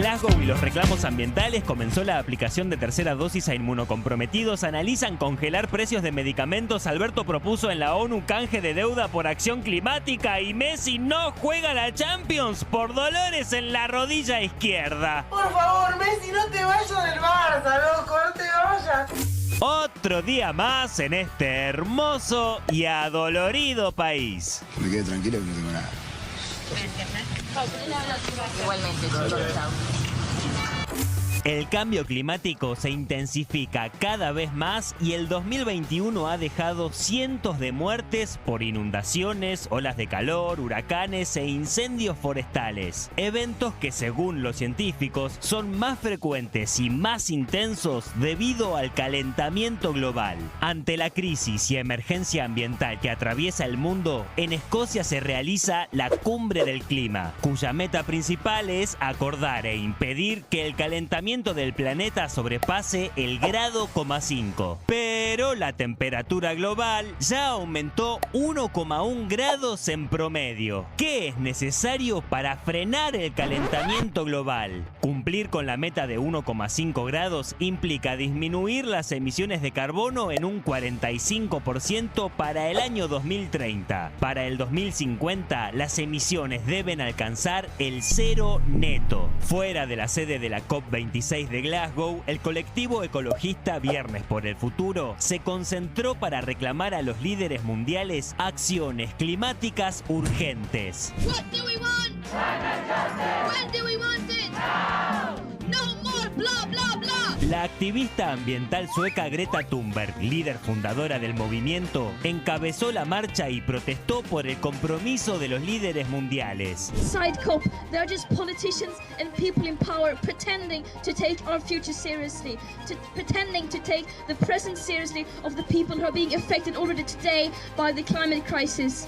Glasgow y los reclamos ambientales, comenzó la aplicación de tercera dosis a inmunocomprometidos. Analizan congelar precios de medicamentos. Alberto propuso en la ONU canje de deuda por acción climática. Y Messi no juega la Champions por dolores en la rodilla izquierda. Por favor, Messi, no te vayas del Barça, loco, no te vayas. Otro día más en este hermoso y adolorido país. Me quedé tranquilo que no tengo nada. Igualmente, chao. El cambio climático se intensifica cada vez más y el 2021 ha dejado cientos de muertes por inundaciones, olas de calor, huracanes e incendios forestales. Eventos que, según los científicos, son más frecuentes y más intensos debido al calentamiento global. Ante la crisis y emergencia ambiental que atraviesa el mundo, en Escocia se realiza la Cumbre del Clima, cuya meta principal es acordar e impedir que el calentamiento del planeta sobrepase el grado 5. Pero la temperatura global ya aumentó 1,1 grados en promedio. ¿Qué es necesario para frenar el calentamiento global? Cumplir con la meta de 1,5 grados implica disminuir las emisiones de carbono en un 45% para el año 2030. Para el 2050, las emisiones deben alcanzar el cero neto. Fuera de la sede de la COP26 de Glasgow, el colectivo ecologista Viernes por el Futuro se concentró para reclamar a los líderes mundiales acciones climáticas urgentes. What do we want? When do we want it? No more blah blah blah. La activista ambiental sueca Greta Thunberg, líder fundadora del movimiento, encabezó la marcha y protestó por el compromiso de los líderes mundiales. Side COP, they're just politicians and people in power pretending to take our future seriously, pretending to take the present seriously of the people who are being affected already today by the climate crisis.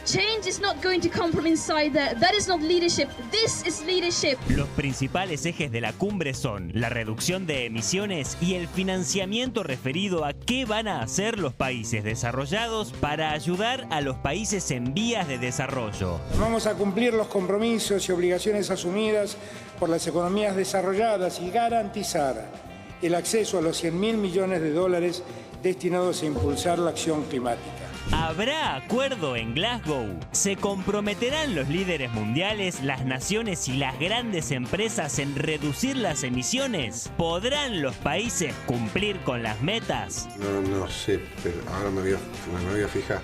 Change is not going to come from inside there. That is not leadership. This is leadership. Los principales ejes de la cumbre son la reducción de emisiones y el financiamiento referido a qué van a hacer los países desarrollados para ayudar a los países en vías de desarrollo. Vamos a cumplir los compromisos y obligaciones asumidas por las economías desarrolladas y garantizar el acceso a los 100.000 millones de dólares destinados a impulsar la acción climática. ¿Habrá acuerdo en Glasgow? ¿Se comprometerán los líderes mundiales, las naciones y las grandes empresas en reducir las emisiones? ¿Podrán los países cumplir con las metas? No sé, pero ahora me voy a fijar.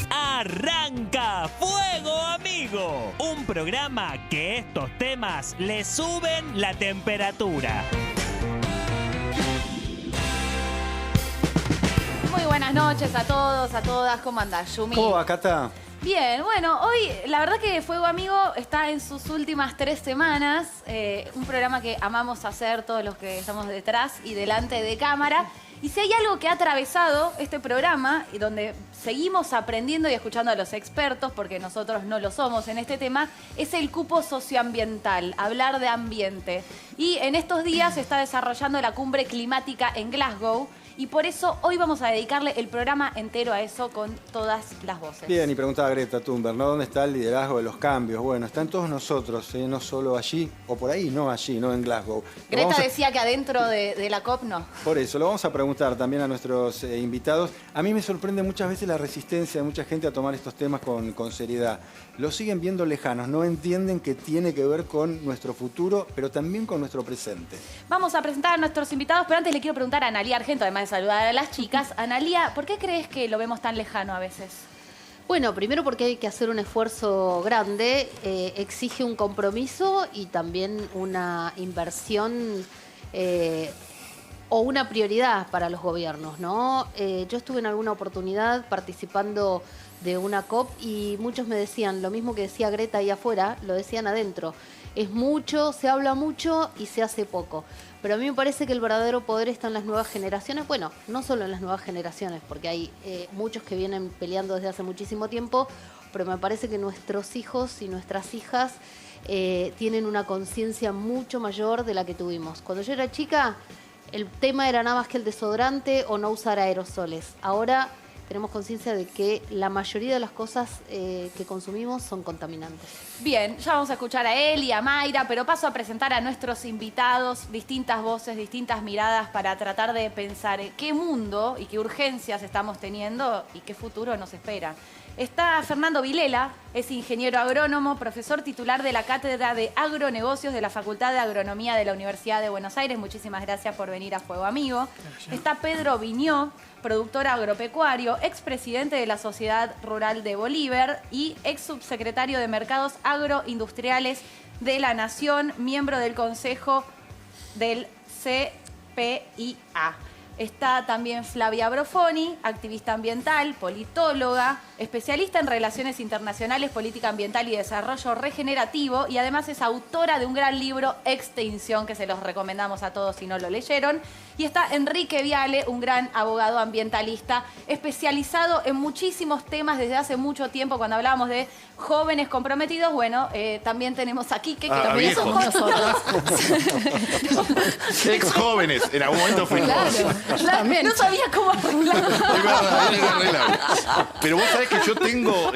¡Arranca Fuego Amigo! Un programa que estos temas le suben la temperatura. Muy buenas noches a todos, a todas. ¿Cómo andás, Yumi? ¿Cómo va, Cata? Bien, bueno, hoy la verdad que Fuego Amigo está en sus últimas 3 semanas. Un programa que amamos hacer todos los que estamos detrás y delante de cámara. Y si hay algo que ha atravesado este programa y donde seguimos aprendiendo y escuchando a los expertos, porque nosotros no lo somos en este tema, es el cupo socioambiental, hablar de ambiente. Y en estos días se está desarrollando la cumbre climática en Glasgow. Y por eso hoy vamos a dedicarle el programa entero a eso con todas las voces. Bien, y preguntaba Greta Thunberg, ¿no? ¿Dónde está el liderazgo de los cambios? Bueno, está en todos nosotros, no solo allí, o por ahí, no allí, no en Glasgow. Greta decía que adentro de la COP no. Por eso, lo vamos a preguntar también a nuestros invitados. A mí me sorprende muchas veces la resistencia de mucha gente a tomar estos temas con seriedad. Los siguen viendo lejanos, no entienden que tiene que ver con nuestro futuro, pero también con nuestro presente. Vamos a presentar a nuestros invitados, pero antes le quiero preguntar a Analía Argento, además de saludar a las chicas. Analía, ¿por qué crees que lo vemos tan lejano a veces? Bueno, primero porque hay que hacer un esfuerzo grande, exige un compromiso y también una inversión o una prioridad para los gobiernos, ¿no? Yo estuve en alguna oportunidad participando de una COP y muchos me decían lo mismo que decía Greta ahí afuera, lo decían adentro. Es mucho, se habla mucho y se hace poco. Pero a mí me parece que el verdadero poder está en las nuevas generaciones. Bueno, no solo en las nuevas generaciones, porque hay muchos que vienen peleando desde hace muchísimo tiempo, pero me parece que nuestros hijos y nuestras hijas tienen una conciencia mucho mayor de la que tuvimos. Cuando yo era chica, el tema era nada más que el desodorante o no usar aerosoles. Ahora tenemos conciencia de que la mayoría de las cosas que consumimos son contaminantes. Bien, ya vamos a escuchar a él y a Mayra, pero paso a presentar a nuestros invitados, distintas voces, distintas miradas para tratar de pensar qué mundo y qué urgencias estamos teniendo y qué futuro nos espera. Está Fernando Vilela, es ingeniero agrónomo, profesor titular de la Cátedra de Agronegocios de la Facultad de Agronomía de la Universidad de Buenos Aires. Muchísimas gracias por venir a Fuego Amigo. Gracias. Está Pedro Viñó, productor agropecuario, expresidente de la Sociedad Rural de Bolívar y ex subsecretario de Mercados Agroindustriales de la Nación, miembro del Consejo del CPIA. Está también Flavia Brofoni, activista ambiental, politóloga, especialista en relaciones internacionales, política ambiental y desarrollo regenerativo, y además es autora de un gran libro, Extinción, que se los recomendamos a todos si no lo leyeron. Y está Enrique Viale, un gran abogado ambientalista, especializado en muchísimos temas desde hace mucho tiempo. Cuando hablábamos de jóvenes comprometidos, bueno, también tenemos a Quique, que también somos nosotros. Ex jóvenes, en algún momento fuimos. Claro, no sabía cómo arreglarlo. Pero vos sabés que yo tengo,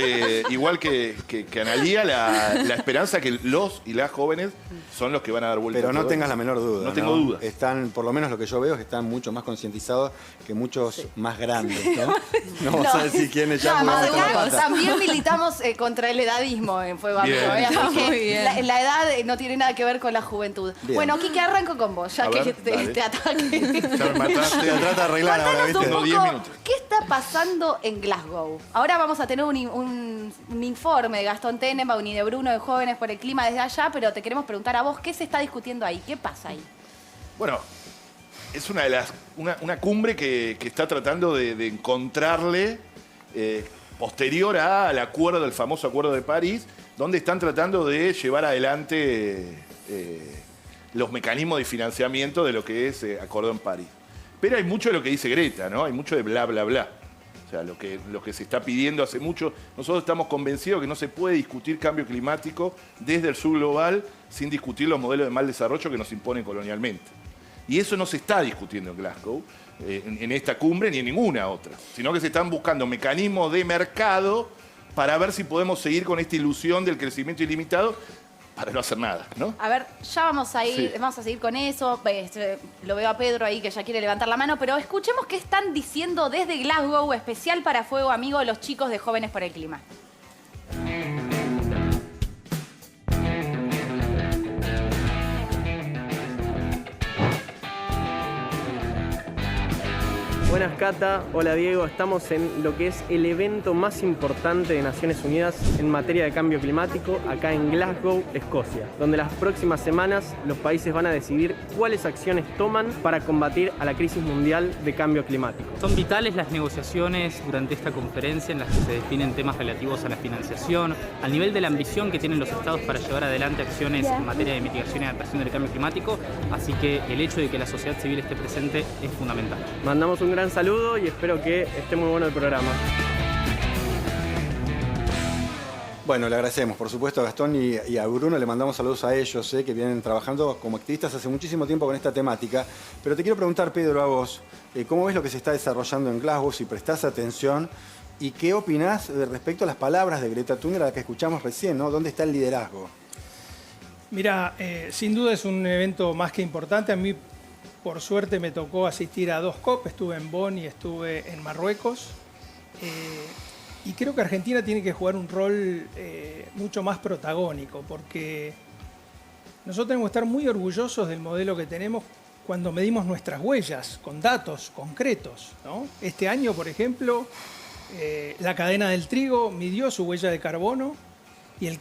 igual que Analía, la esperanza que los y las jóvenes son los que van a dar vuelta. Pero no tengas la menor duda. No tengo duda. Están, por lo menos lo que yo veo, es que están mucho más concientizados que muchos más grandes, ¿no? No vamos a decir quiénes ya. También militamos contra el edadismo en Fuego Amigo. La edad no tiene nada que ver con la juventud. Bien. Bueno, Quique, arranco con vos, ya que te ataque. Ya me mataste. Te trata de arreglar ahora, ¿viste? Tengo 10 minutos. ¿Qué está pasando en Glasgow? Ahora vamos a tener un informe de Gastón Tenenbaum y de Bruno de Jóvenes por el Clima desde allá, pero te queremos preguntar a vos, ¿qué se está discutiendo ahí? ¿Qué pasa ahí? Bueno, es una cumbre que está tratando de encontrarle posterior al acuerdo, el famoso Acuerdo de París, donde están tratando de llevar adelante los mecanismos de financiamiento de lo que es Acuerdo en París. Pero hay mucho de lo que dice Greta, ¿no? Hay mucho de bla, bla, bla. O sea, lo que se está pidiendo hace mucho. Nosotros estamos convencidos que no se puede discutir cambio climático desde el sur global sin discutir los modelos de mal desarrollo que nos imponen colonialmente. Y eso no se está discutiendo en Glasgow, en esta cumbre ni en ninguna otra, sino que se están buscando mecanismos de mercado para ver si podemos seguir con esta ilusión del crecimiento ilimitado para no hacer nada, ¿no? A ver, ya vamos a seguir con eso. Lo veo a Pedro ahí que ya quiere levantar la mano, pero escuchemos qué están diciendo desde Glasgow, especial para Fuego Amigo, los chicos de Jóvenes por el Clima. Buenas, Cata. Hola, Diego. Estamos en lo que es el evento más importante de Naciones Unidas en materia de cambio climático, acá en Glasgow, Escocia, donde las próximas semanas los países van a decidir cuáles acciones toman para combatir a la crisis mundial de cambio climático. Son vitales las negociaciones durante esta conferencia en las que se definen temas relativos a la financiación, al nivel de la ambición que tienen los estados para llevar adelante acciones en materia de mitigación y adaptación del cambio climático, así que el hecho de que la sociedad civil esté presente es fundamental. Mandamos un gran saludo y espero que esté muy bueno el programa. Bueno, le agradecemos, por supuesto, a Gastón y a Bruno. Le mandamos saludos a ellos, que vienen trabajando como activistas hace muchísimo tiempo con esta temática. Pero te quiero preguntar, Pedro, a vos, ¿cómo ves lo que se está desarrollando en Glasgow? Si prestás atención, ¿y qué opinás respecto a las palabras de Greta Thunberg, a la que escuchamos recién, ¿no? ¿Dónde está el liderazgo? Mira, sin duda es un evento más que importante. A mí, por suerte, me tocó asistir a 2 COP. Estuve en Bonn y estuve en Marruecos. Y creo que Argentina tiene que jugar un rol mucho más protagónico, porque nosotros tenemos que estar muy orgullosos del modelo que tenemos cuando medimos nuestras huellas con datos concretos, ¿no? Este año, por ejemplo, la cadena del trigo midió su huella de carbono y el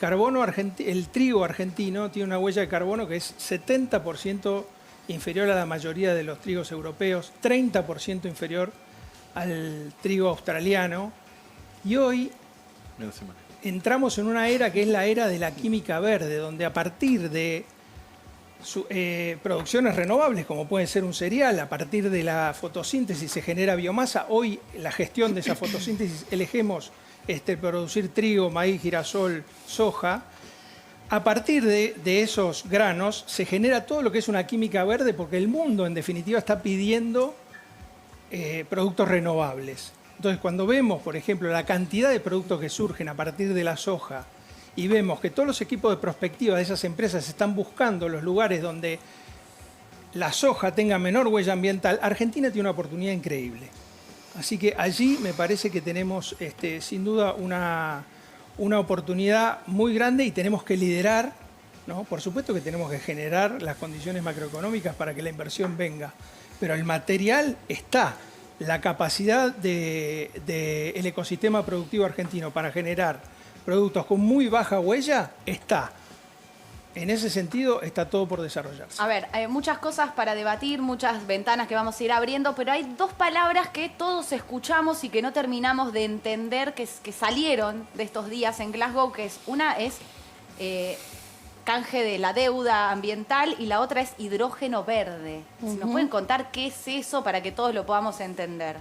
trigo argentino tiene una huella de carbono que es 70% inferior a la mayoría de los trigos europeos, 30% inferior al trigo australiano. Y hoy entramos en una era que es la era de la química verde, donde a partir de producciones renovables, como puede ser un cereal, a partir de la fotosíntesis se genera biomasa. Hoy la gestión de esa fotosíntesis elegimos producir trigo, maíz, girasol, soja. A partir de esos granos se genera todo lo que es una química verde, porque el mundo en definitiva está pidiendo productos renovables. Entonces, cuando vemos, por ejemplo, la cantidad de productos que surgen a partir de la soja y vemos que todos los equipos de prospectiva de esas empresas están buscando los lugares donde la soja tenga menor huella ambiental, Argentina tiene una oportunidad increíble. Así que allí me parece que tenemos sin duda una oportunidad muy grande y tenemos que liderar, ¿no? Por supuesto que tenemos que generar las condiciones macroeconómicas para que la inversión venga, pero el material está. La capacidad del ecosistema productivo argentino para generar productos con muy baja huella está. En ese sentido, está todo por desarrollarse. A ver, hay muchas cosas para debatir, muchas ventanas que vamos a ir abriendo, pero hay dos palabras que todos escuchamos y que no terminamos de entender que salieron de estos días en Glasgow, que una es canje de la deuda ambiental y la otra es hidrógeno verde. Si nos pueden contar qué es eso para que todos lo podamos entender.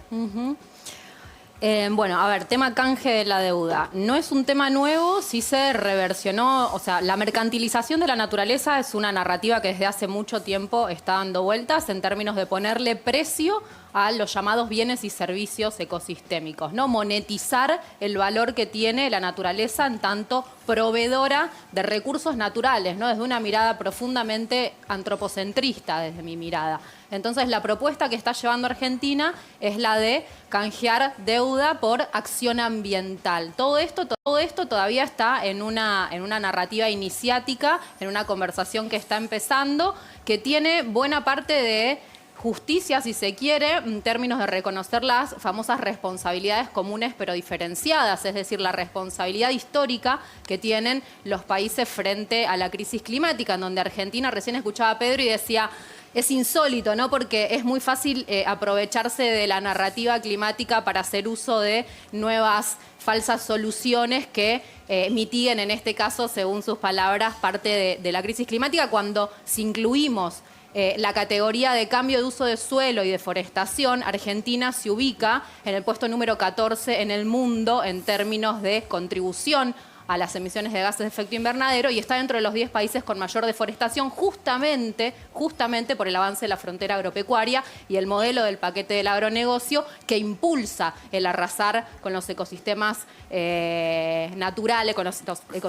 Bueno, a ver, tema canje de la deuda. No es un tema nuevo, sí se reversionó, o sea, la mercantilización de la naturaleza es una narrativa que desde hace mucho tiempo está dando vueltas en términos de ponerle precio a los llamados bienes y servicios ecosistémicos, ¿no? Monetizar el valor que tiene la naturaleza en tanto proveedora de recursos naturales, ¿no? Desde una mirada profundamente antropocentrista, desde mi mirada. Entonces, la propuesta que está llevando Argentina es la de canjear deuda por acción ambiental. Todo esto todavía está en una narrativa iniciática, en una conversación que está empezando, que tiene buena parte de justicia, si se quiere, en términos de reconocer las famosas responsabilidades comunes pero diferenciadas, es decir, la responsabilidad histórica que tienen los países frente a la crisis climática, en donde Argentina, recién escuchaba a Pedro y decía, es insólito, ¿no? Porque es muy fácil aprovecharse de la narrativa climática para hacer uso de nuevas falsas soluciones que mitiguen, en este caso, según sus palabras, parte de la crisis climática, cuando si incluimos la categoría de cambio de uso de suelo y deforestación, Argentina se ubica en el puesto número 14 en el mundo en términos de contribución a las emisiones de gases de efecto invernadero y está dentro de los 10 países con mayor deforestación justamente por el avance de la frontera agropecuaria y el modelo del paquete del agronegocio que impulsa el arrasar con los ecosistemas naturales,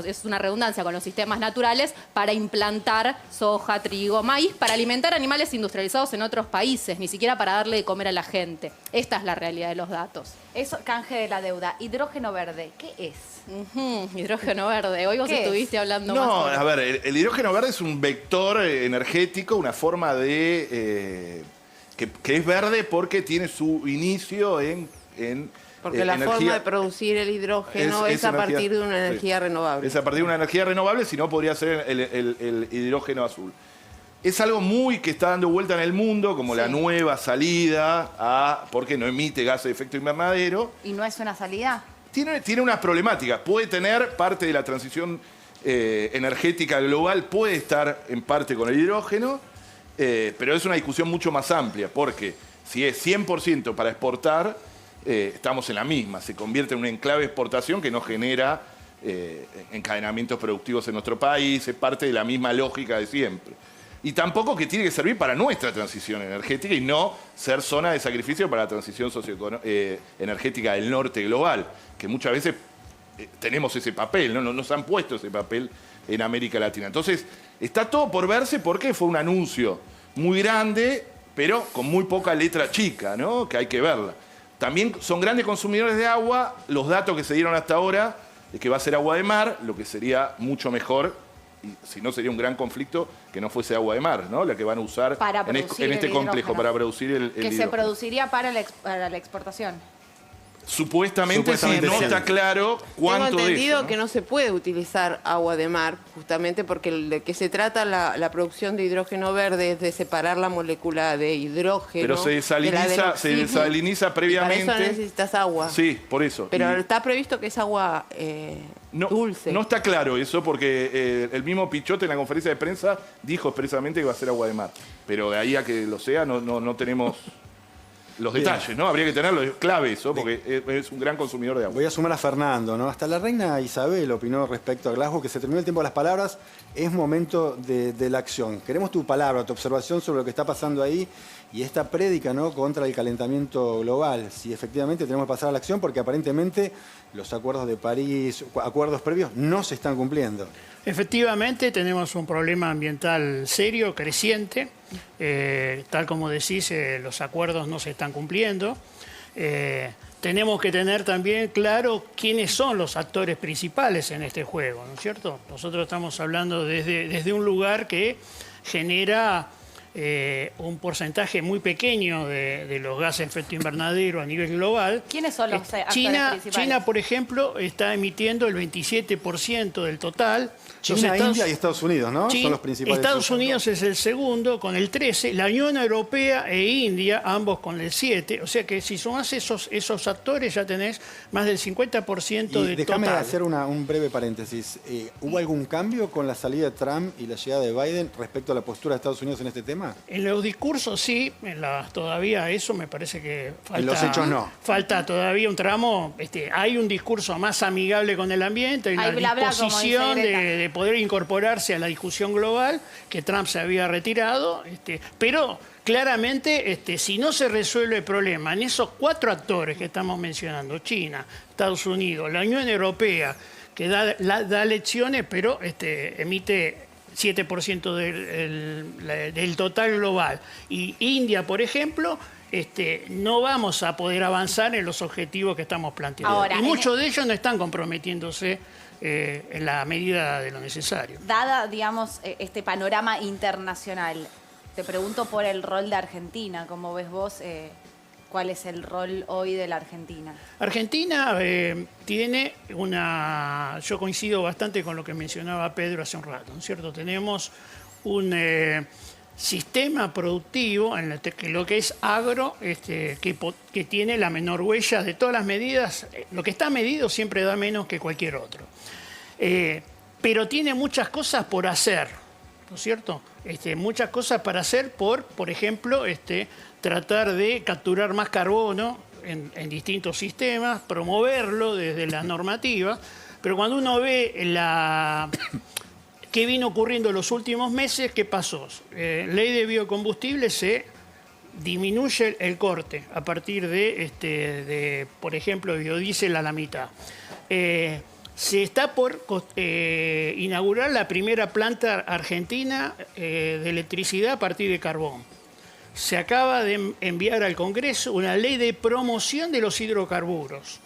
es una redundancia, con los sistemas naturales para implantar soja, trigo, maíz, para alimentar animales industrializados en otros países, ni siquiera para darle de comer a la gente. Esta es la realidad de los datos. Eso, canje de la deuda. Hidrógeno verde, ¿qué es? Hidrógeno verde. Hoy vos estuviste hablando más. No, a ver, el hidrógeno verde es un vector energético, una forma de... que es verde porque tiene su inicio en porque la energía, forma de producir el hidrógeno es a partir de una energía renovable. Es a partir de una energía renovable, si no podría ser el hidrógeno azul. Es algo que está dando vuelta en el mundo, como la nueva salida porque no emite gases de efecto invernadero. ¿Y no es una salida? Tiene unas problemáticas. Puede tener parte de la transición energética global, puede estar en parte con el hidrógeno, pero es una discusión mucho más amplia, porque si es 100% para exportar, estamos en la misma. Se convierte en un enclave de exportación que no genera encadenamientos productivos en nuestro país, es parte de la misma lógica de siempre. Y tampoco que tiene que servir para nuestra transición energética y no ser zona de sacrificio para la transición energética del norte global, que muchas veces tenemos ese papel, ¿no? Nos han puesto ese papel en América Latina. Entonces, está todo por verse porque fue un anuncio muy grande, pero con muy poca letra chica, ¿no? Que hay que verla. También son grandes consumidores de agua. Los datos que se dieron hasta ahora es que va a ser agua de mar, lo que sería mucho mejor. Y si no, sería un gran conflicto que no fuese agua de mar, ¿no? La que van a usar en este complejo para producir el que hidrógeno. se produciría para la exportación. Supuestamente sí, no está claro cuánto Tengo entendido de eso, ¿no? que no se puede utilizar agua de mar, justamente porque de que se trata la producción de hidrógeno verde es de separar la molécula de hidrógeno. Pero se desaliniza previamente. Y para eso necesitas agua. Sí, por eso. Pero está previsto que es agua dulce. No está claro eso porque el mismo Pichote en la conferencia de prensa dijo expresamente que va a ser agua de mar. Pero de ahí a que lo sea no tenemos... los Bien. detalles, ¿no? Habría que tenerlo, es clave eso, porque es un gran consumidor de agua. Voy a sumar a Fernando, ¿no? Hasta la reina Isabel opinó respecto a Glasgow que se terminó el tiempo de las palabras, es momento de la acción. Queremos tu palabra, tu observación sobre lo que está pasando ahí y esta prédica, ¿no?, contra el calentamiento global. Si efectivamente tenemos que pasar a la acción, porque aparentemente los acuerdos de París, acuerdos previos, no se están cumpliendo. Efectivamente, tenemos un problema ambiental serio, creciente. Tal como decís, los acuerdos no se están cumpliendo. Tenemos que tener también claro quiénes son los actores principales en este juego, ¿no es cierto? Nosotros estamos hablando desde un lugar que genera un porcentaje muy pequeño de los gases de efecto invernadero a nivel global. ¿Quiénes son los actores principales? China, por ejemplo, está emitiendo el 27% del total. China, India y Estados Unidos, ¿no? Son los principales. Estados Unidos es el segundo, con el 13%. La Unión Europea e India, ambos con el 7%. O sea que si sumás esos actores, ya tenés más del 50% de déjame total. hacer un breve paréntesis. ¿Hubo algún cambio con la salida de Trump y la llegada de Biden respecto a la postura de Estados Unidos en este tema? En los discursos sí, todavía eso me parece que falta. En los hechos no. Falta todavía un tramo. Hay un discurso más amigable con el ambiente, hay una disposición de poder incorporarse a la discusión global, que Trump se había retirado, pero claramente si no se resuelve el problema en esos 4 actores que estamos mencionando, China, Estados Unidos, la Unión Europea, que da lecciones, pero emite 7% del total global. Y India, por ejemplo, no vamos a poder avanzar en los objetivos que estamos planteando. Ahora, y muchos de ellos no están comprometiéndose en la medida de lo necesario. Dada, digamos, este panorama internacional, te pregunto por el rol de Argentina. ¿Cómo ves vos? ¿Cuál es el rol hoy de la Argentina? Argentina tiene yo coincido bastante con lo que mencionaba Pedro hace un rato, ¿no es cierto? Tenemos un sistema productivo en lo que es agro, que tiene la menor huella de todas las medidas. Lo que está medido siempre da menos que cualquier otro. Pero tiene muchas cosas por hacer, ¿no es cierto? Muchas cosas para hacer por ejemplo, tratar de capturar más carbono en distintos sistemas, promoverlo desde las normativas, pero cuando uno ve qué vino ocurriendo en los últimos meses, ¿qué pasó? Ley de biocombustibles, se disminuye el corte a partir de por ejemplo, biodiesel a la mitad. Se está por inaugurar la primera planta argentina de electricidad a partir de carbón. Se acaba de enviar al Congreso una ley de promoción de los hidrocarburos.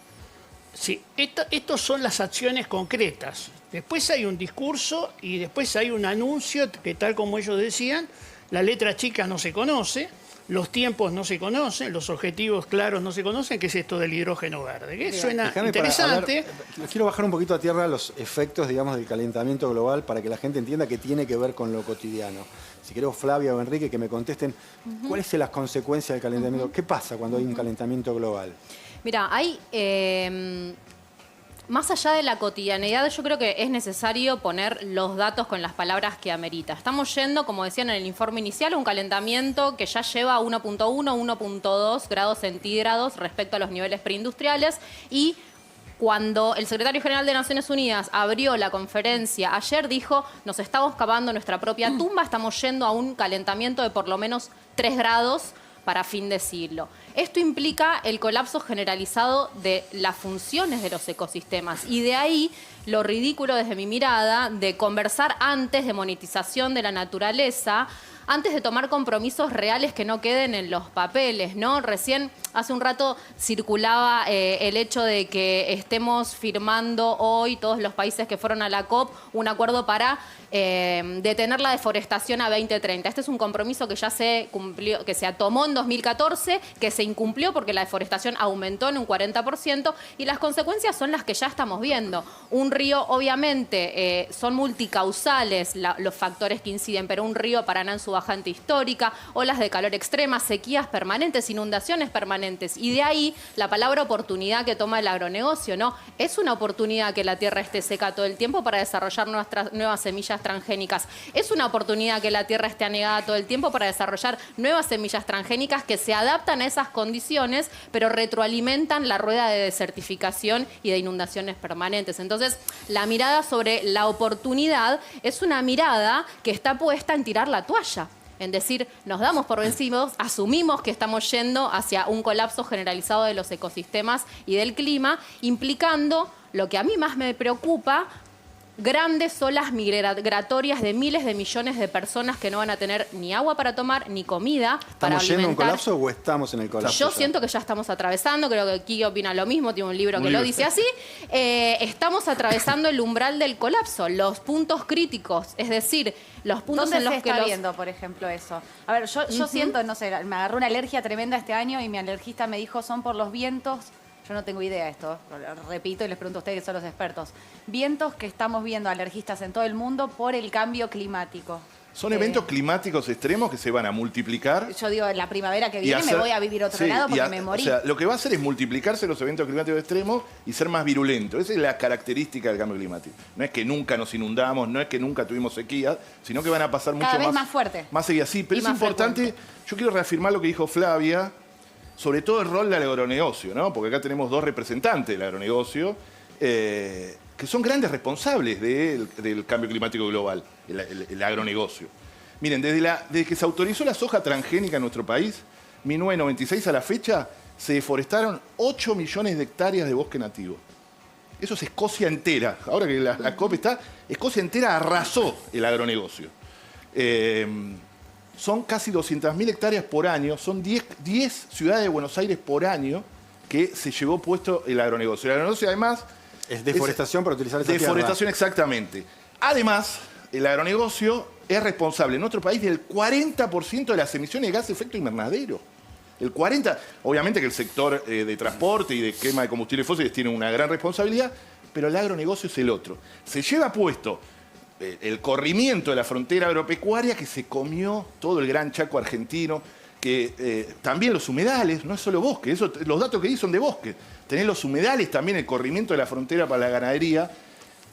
Sí, estas son las acciones concretas. Después hay un discurso y después hay un anuncio que, tal como ellos decían, la letra chica no se conoce, los tiempos no se conocen, los objetivos claros no se conocen, que es esto del hidrógeno verde. Que suena interesante. Quiero bajar un poquito a tierra los efectos, digamos, del calentamiento global para que la gente entienda que tiene que ver con lo cotidiano. Si queremos, Flavia o Enrique, que me contesten, ¿cuáles son las consecuencias del calentamiento? ¿Qué pasa cuando hay un calentamiento global? Mira, hay... más allá de la cotidianidad, yo creo que es necesario poner los datos con las palabras que amerita. Estamos yendo, como decían en el informe inicial, a un calentamiento que ya lleva 1.1, 1.2 grados centígrados respecto a los niveles preindustriales, y cuando el secretario general de Naciones Unidas abrió la conferencia ayer, dijo: nos estamos cavando nuestra propia tumba, estamos yendo a un calentamiento de por lo menos 3 grados para fin de siglo. Esto implica el colapso generalizado de las funciones de los ecosistemas, y de ahí lo ridículo, desde mi mirada, de conversar antes de monetización de la naturaleza, antes de tomar compromisos reales que no queden en los papeles, ¿no? Recién, hace un rato, circulaba el hecho de que estemos firmando hoy, todos los países que fueron a la COP, un acuerdo para detener la deforestación a 2030. Este es un compromiso que ya se cumplió, que se tomó en 2014, que se incumplió porque la deforestación aumentó en un 40%, y las consecuencias son las que ya estamos viendo. Un río, obviamente, son multicausales los factores que inciden, pero un río, Paraná en su bajante histórica, olas de calor extremas, sequías permanentes, inundaciones permanentes. Y de ahí la palabra oportunidad que toma el agronegocio, ¿no? Es una oportunidad que la tierra esté seca todo el tiempo para desarrollar nuevas semillas transgénicas. Es una oportunidad que la tierra esté anegada todo el tiempo para desarrollar nuevas semillas transgénicas que se adaptan a esas condiciones, pero retroalimentan la rueda de desertificación y de inundaciones permanentes. Entonces, la mirada sobre la oportunidad es una mirada que está puesta en tirar la toalla. En decir, nos damos por vencidos, asumimos que estamos yendo hacia un colapso generalizado de los ecosistemas y del clima, implicando lo que a mí más me preocupa, grandes olas migratorias de miles de millones de personas que no van a tener ni agua para tomar, ni comida para alimentar. ¿Estamos yendo a un colapso o estamos en el colapso? Yo siento que ya estamos atravesando, creo que Kiki opina lo mismo, tiene un libro que lo dice así. Estamos atravesando el umbral del colapso, los puntos críticos, es decir, los puntos ¿Dónde en los se que está viendo, por ejemplo, eso? A ver, yo siento, no sé, me agarró una alergia tremenda este año y mi alergista me dijo, son por los vientos. Yo no tengo idea de esto, lo repito y les pregunto a ustedes que son los expertos. Vientos que estamos viendo alergistas en todo el mundo por el cambio climático. Son eventos climáticos extremos que se van a multiplicar. Yo digo, la primavera que viene me voy a vivir a otro lado porque me morí. O sea, lo que va a hacer es multiplicarse los eventos climáticos extremos y ser más virulentos. Esa es la característica del cambio climático. No es que nunca nos inundamos, no es que nunca tuvimos sequías, sino que van a pasar cada vez más fuerte. Más seguidas, sí. Pero es importante, yo quiero reafirmar lo que dijo Flavia, sobre todo el rol del agronegocio, ¿no? Porque acá tenemos dos representantes del agronegocio que son grandes responsables del cambio climático global, el agronegocio. Miren, desde que se autorizó la soja transgénica en nuestro país, 1996 a la fecha, se deforestaron 8 millones de hectáreas de bosque nativo. Eso es Escocia entera. Ahora que la COP está, Escocia entera arrasó el agronegocio. Son casi 200.000 hectáreas por año, son 10 ciudades de Buenos Aires por año que se llevó puesto el agronegocio. El agronegocio además... Es deforestación para utilizar esa tierra. Deforestación, exactamente. Además, el agronegocio es responsable en nuestro país del 40% de las emisiones de gas de efecto invernadero. El 40%, obviamente que el sector de transporte y de quema de combustibles fósiles tiene una gran responsabilidad, pero el agronegocio es el otro. Se lleva puesto el corrimiento de la frontera agropecuaria que se comió todo el gran Chaco argentino, que también los humedales, no es solo bosque, los datos que di son de bosque. Tenés los humedales, también el corrimiento de la frontera para la ganadería.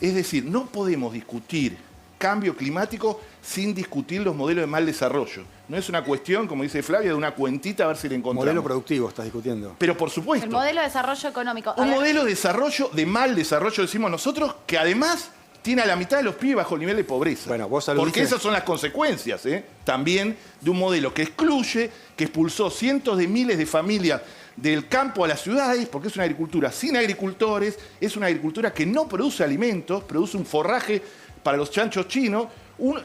Es decir, no podemos discutir cambio climático sin discutir los modelos de mal desarrollo. No es una cuestión, como dice Flavia, de una cuentita a ver si le encontramos. Modelo productivo estás discutiendo. Pero por supuesto. El modelo de desarrollo económico. Un modelo de desarrollo, de mal desarrollo, decimos nosotros, que además tiene a la mitad de los pibes bajo el nivel de pobreza. Bueno, vos porque esas son las consecuencias, también de un modelo que excluye, que expulsó cientos de miles de familias del campo a las ciudades, porque es una agricultura sin agricultores, es una agricultura que no produce alimentos, produce un forraje para los chanchos chinos.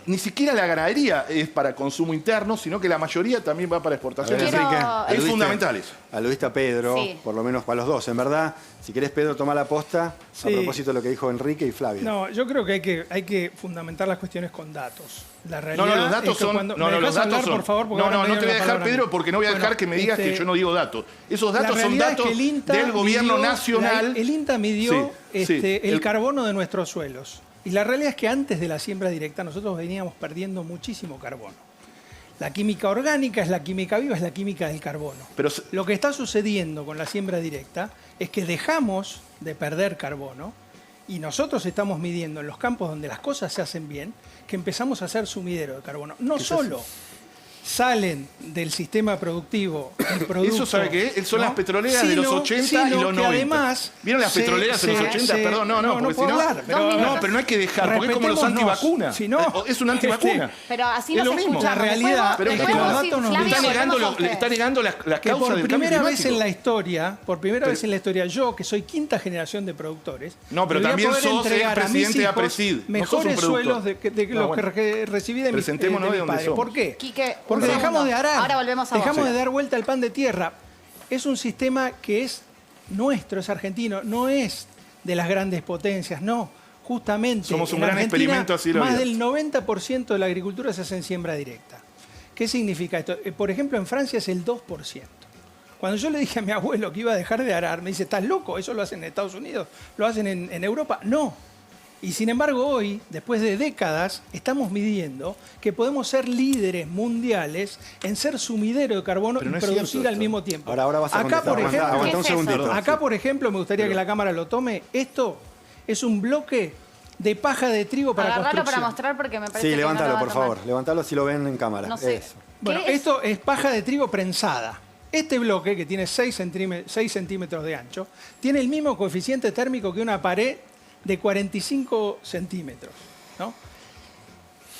Ni siquiera la ganadería es para consumo interno, sino que la mayoría también va para exportación. Es fundamental eso. Aludiste a Pedro, Sí. por lo menos para los dos. En verdad, si querés, Pedro, toma la posta a propósito de lo que dijo Enrique y Flavia. No, yo creo que hay que fundamentar las cuestiones con datos. La realidad los datos son... No, los datos son... Por favor, no te voy a dejar, Pedro, porque no voy a dejar que me digas que yo no digo datos. Esos datos son datos del gobierno nacional. El INTA midió el carbono de nuestros suelos. Y la realidad es que antes de la siembra directa nosotros veníamos perdiendo muchísimo carbono. La química orgánica es la química viva, es la química del carbono. Pero lo que está sucediendo con la siembra directa es que dejamos de perder carbono y nosotros estamos midiendo en los campos donde las cosas se hacen bien que empezamos a hacer sumidero de carbono. No solo salen del sistema productivo el producto... ¿Eso sabe qué es? Son las petroleras de los 80 y los 90. Además, ¿vieron las petroleras de los 80? Perdón, pero no hay que dejar, porque es como los antivacunas. Es una antivacuna. Pero así es no lo se mismo. escucha. La realidad pero es que los datos nos está negando las que causas por del cambio primera vez climático. en la historia, yo que soy quinta generación de productores, no, pero le voy a también poder sos entregar a mis presidente de hijos APRESID. mejores suelos de los que recibí de mis padres. ¿Por qué? Porque dejamos de arar. Ahora volvemos a Dejamos vos. de dar vuelta al pan de tierra. Es un sistema que es nuestro, es argentino, no es de las grandes potencias, no. Justamente, somos un en gran Argentina, experimento así más del 90% de la agricultura se hace en siembra directa. ¿Qué significa esto? Por ejemplo, en Francia es el 2%. Cuando yo le dije a mi abuelo que iba a dejar de arar, me dice, ¿estás loco? ¿Eso lo hacen en Estados Unidos? ¿Lo hacen en Europa? No. Y sin embargo hoy, después de décadas, estamos midiendo que podemos ser líderes mundiales en ser sumidero de carbono y producir al mismo tiempo. Ahora vas a contestar. Aguanta un segundito. Acá, por ejemplo, me gustaría que la cámara lo tome. Esto es un bloque de paja de trigo para Agarralo construcción. para mostrar porque me parece Sí, que levántalo, no lo va a por tomar. favor. Levántalo si lo ven en cámara. No sé. Eso. Bueno, esto es paja de trigo prensada. Este bloque, que tiene 6 centímetros de ancho, tiene el mismo coeficiente térmico que una pared de 45 centímetros, ¿no?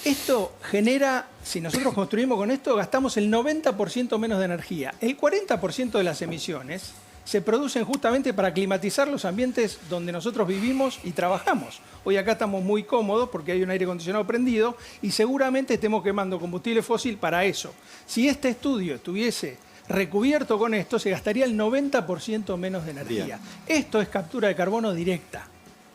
Esto genera, si nosotros construimos con esto, gastamos el 90% menos de energía. El 40% de las emisiones se producen justamente para climatizar los ambientes donde nosotros vivimos y trabajamos. Hoy acá estamos muy cómodos porque hay un aire acondicionado prendido y seguramente estemos quemando combustible fósil para eso. Si este estudio estuviese recubierto con esto, se gastaría el 90% menos de energía. Bien. Esto es captura de carbono directa,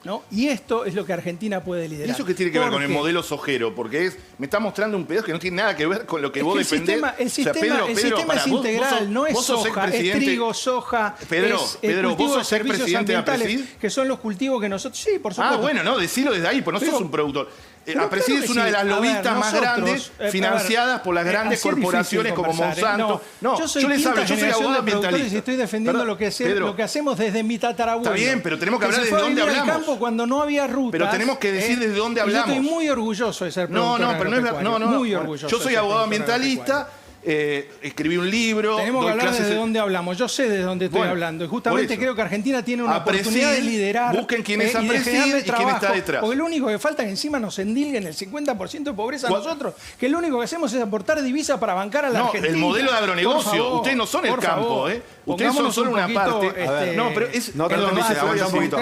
¿no? Y esto es lo que Argentina puede liderar. ¿Y eso qué tiene que ver con el Porque modelo sojero? Porque me está mostrando un pedazo que no tiene nada que ver con lo que vos defendés. El sistema es integral, no es soja, es trigo, soja, Pedro, cultivo vos sos de servicios presidente de ambientales, APRESID. que son los cultivos que nosotros... Sí, por supuesto. Ah, bueno, no, decilo desde ahí, pues no sos un productor. APRESID es una de las lobistas más grandes financiadas por las grandes corporaciones como Monsanto. No, yo les hablo, yo soy abogado ambientalista. Y estoy defendiendo lo que hacemos desde mi tatarabuelo. Está bien, pero tenemos que hablar se desde fue a dónde vivir al hablamos. campo cuando no había rutas. Pero tenemos que decir desde dónde hablamos. Yo estoy muy orgulloso de ser productor agropecuario. Muy orgulloso. Yo soy abogado ambientalista. Escribí un libro. Tenemos que hablar desde dónde hablamos. Yo sé desde dónde estoy hablando. Y justamente creo que Argentina tiene una oportunidad de liderar. Busquen quién es y de APRESID generarle y quién trabajo, está detrás. Porque lo único que falta es que encima nos endilguen el 50% de pobreza a nosotros. Que lo único que hacemos es aportar divisas para bancar a la Argentina. El modelo de agronegocio. Por favor, ustedes no son el campo, Ustedes son solo una parte. No, pero es... No, perdón, aguanta un poquito.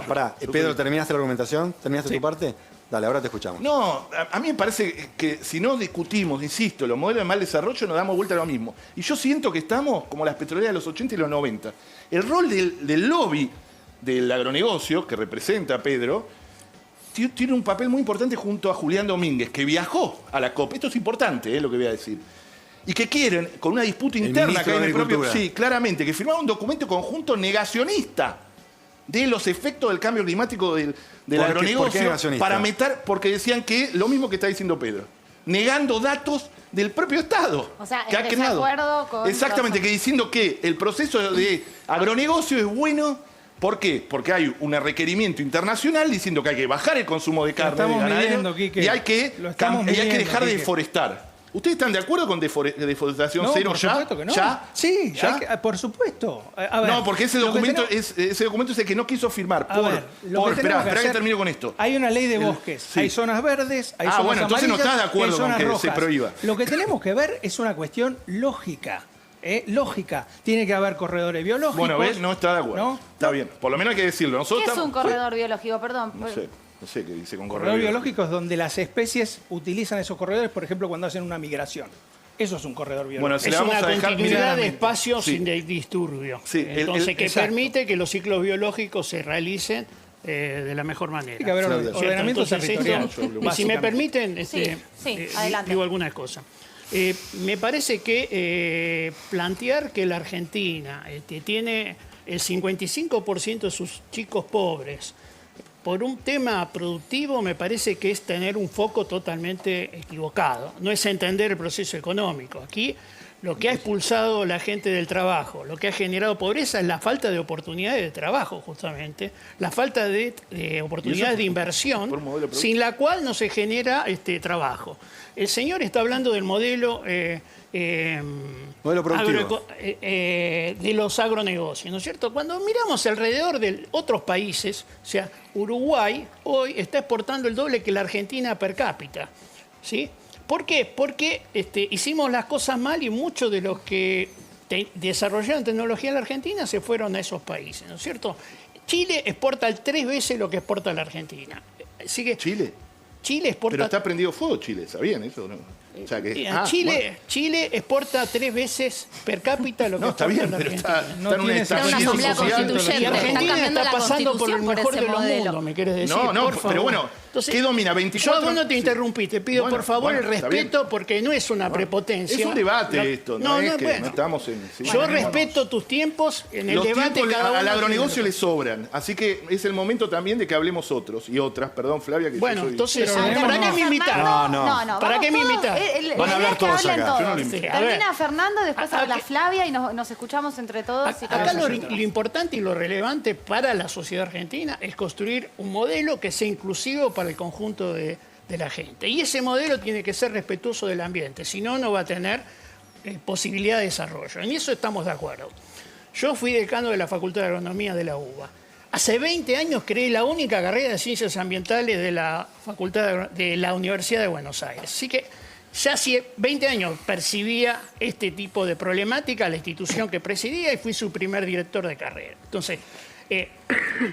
Pará. Pedro, ¿terminaste la argumentación? ¿Terminaste tu parte? Dale, ahora te escuchamos. No, a mí me parece que si no discutimos, insisto, los modelos de mal desarrollo, nos damos vuelta a lo mismo. Y yo siento que estamos como las petroleras de los 80 y los 90. El rol del lobby del agronegocio, que representa a Pedro, tiene un papel muy importante junto a Julián Domínguez, que viajó a la COP. Esto es importante, lo que voy a decir. Y que quieren, con una disputa interna que hay en el propio... Sí, claramente, que firmaron un documento conjunto negacionista de los efectos del cambio climático del agronegocio para meter, porque decían que lo mismo que está diciendo Pedro, negando datos del propio Estado. O sea, que ha en creado. desacuerdo con... Exactamente, que diciendo que el proceso de agronegocio es bueno. ¿Por qué? Porque hay un requerimiento internacional diciendo que hay que bajar el consumo de carne de ganadero y hay que dejar de deforestar. ¿Ustedes están de acuerdo con deforestación cero por ya? Supuesto que no. ¿Ya? Sí, ¿Ya? por supuesto. A ver, no, porque ese documento es el que no quiso firmar. Espera que termino con esto. Hay una ley de bosques, hay zonas verdes, hay zonas bueno, entonces no estás de acuerdo con que rojas. se prohíba. Lo que tenemos que ver es una cuestión lógica. Lógica. Tiene que haber corredores biológicos. Bueno, ¿ves? No está de acuerdo. ¿No? Está bien. Por lo menos hay que decirlo. ¿Qué es un corredor biológico? Perdón. No sé qué dice con corredor biológico es donde las especies utilizan esos corredores, por ejemplo, cuando hacen una migración. Eso es un corredor biológico. Bueno, es una continuidad de espacios sin disturbio. Sí, entonces, que permite que los ciclos biológicos se realicen de la mejor manera. Tiene que haber ordenamiento territorial. Y si me permiten, adelante. digo algunas cosas. Me parece que plantear que la Argentina tiene el 55% de sus chicos pobres por un tema productivo, me parece que es tener un foco totalmente equivocado. No es entender el proceso económico. Aquí lo que ha expulsado la gente del trabajo, lo que ha generado pobreza es la falta de oportunidades de trabajo, justamente, la falta de oportunidades de inversión, sin la cual no se genera trabajo. El señor está hablando del modelo productivo de los agronegocios, ¿no es cierto? Cuando miramos alrededor de otros países, o sea, Uruguay hoy está exportando el doble que la Argentina per cápita, ¿sí? ¿Por qué? Porque hicimos las cosas mal y muchos de los que desarrollaron tecnología en la Argentina se fueron a esos países, ¿no es cierto? Chile exporta 3 veces lo que exporta la Argentina. Así que ¿Chile? Chile exporta... Pero está prendido fuego Chile, ¿sabían eso o no? O sea que, Chile exporta 3 veces per cápita lo que está exporta bien, la pero Argentina. está en un estallido asamblea social. constituyente. Y Argentina cambiando está la pasando por el Constitución mejor ese de los modelo. mundos, ¿me quieres decir? No, Por favor. pero bueno, Entonces, ¿qué domina? 24. Yo no te interrumpí, te pido Bueno, por favor bueno, el está respeto porque no es una prepotencia. Es un debate esto, no es que bueno. no estamos en... sí, Yo bueno, respeto tus tiempos en el Los debate. tiempos Cada uno al agronegocio tiene- le sobran, así que es el momento también de que hablemos otros y otras. Perdón, Flavia, que Bueno, yo soy... entonces, Pero ¿para qué me invitás? No, ¿Para qué me vamos invitás? todos. Van a hablar todos hablen acá. Yo no le todos. invito. A ver. Termina Fernando, después Acá- habla Flavia y nos escuchamos entre todos. y cada Acá uno- lo importante y lo relevante para la sociedad argentina es construir un modelo que sea inclusivo para el conjunto de la gente. Y ese modelo tiene que ser respetuoso del ambiente, si no, no va a tener posibilidad de desarrollo. En eso estamos de acuerdo. Yo fui decano de la Facultad de Agronomía de la UBA. Hace 20 años creé la única carrera de Ciencias Ambientales de la Facultad de la Universidad de Buenos Aires. Así que ya hace 20 años percibía este tipo de problemática, la institución que presidía, y fui su primer director de carrera. Entonces,